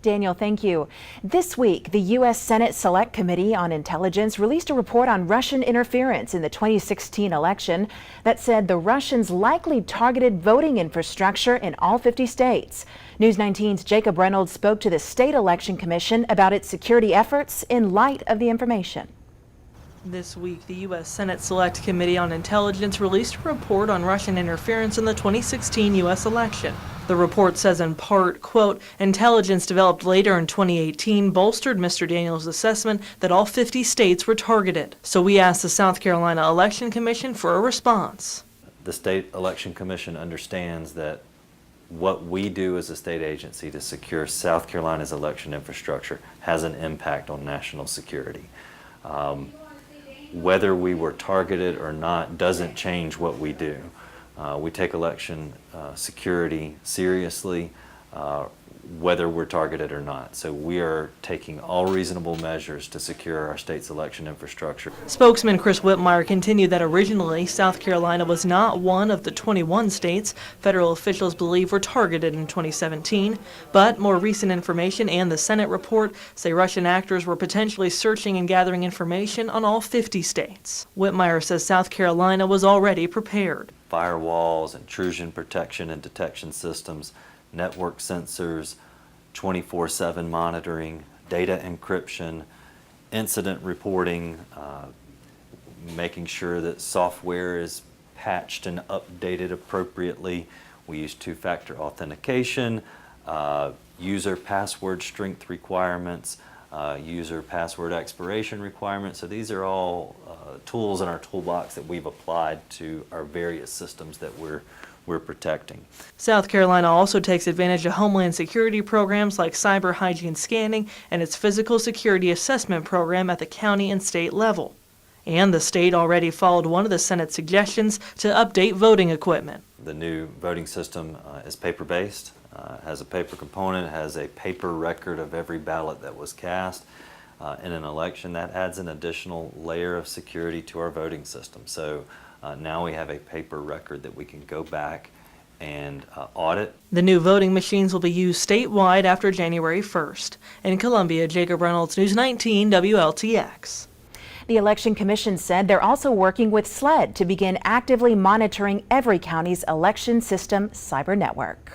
Daniel, thank you. This week, the U.S. Senate Select Committee on Intelligence released a report on Russian interference in the 2016 election that said the Russians likely targeted voting infrastructure in all 50 states. News 19's Jacob Reynolds spoke to the State Election Commission about its security efforts in light of the information. This week, the U.S. Senate Select Committee on Intelligence released a report on Russian interference in the 2016 U.S. election. The report says in part, quote, intelligence developed later in 2018 bolstered Mr. Daniels' assessment that all 50 states were targeted. So we asked the South Carolina Election Commission for a response. The State Election Commission understands that what we do as a state agency to secure South Carolina's election infrastructure has an impact on national security. Whether we were targeted or not doesn't change what we do. We take election security seriously, whether we're targeted or not. So we are taking all reasonable measures to secure our state's election infrastructure. Spokesman Chris Whitmire continued that originally South Carolina was not one of the 21 states federal officials believe were targeted in 2017, but more recent information and the Senate report say Russian actors were potentially searching and gathering information on all 50 states. Whitmire says South Carolina was already prepared. Firewalls, intrusion protection and detection systems, network sensors, 24/7 monitoring, data encryption, incident reporting, making sure that software is patched and updated appropriately. We use two-factor authentication, user password strength requirements, user password expiration requirements. So these are all tools in our toolbox that we've applied to our various systems that we're protecting. South Carolina also takes advantage of Homeland Security programs like cyber hygiene scanning and its physical security assessment program at the county and state level. And the state already followed one of the Senate's suggestions to update voting equipment. The new voting system is paper-based, has a paper component, has a paper record of every ballot that was cast. In an election, that adds an additional layer of security to our voting system. So now we have a paper record that we can go back and audit. The new voting machines will be used statewide after January 1st. In Columbia, Jacob Reynolds, News 19 WLTX. The Election Commission said they're also working with SLED to begin actively monitoring every county's election system cyber network.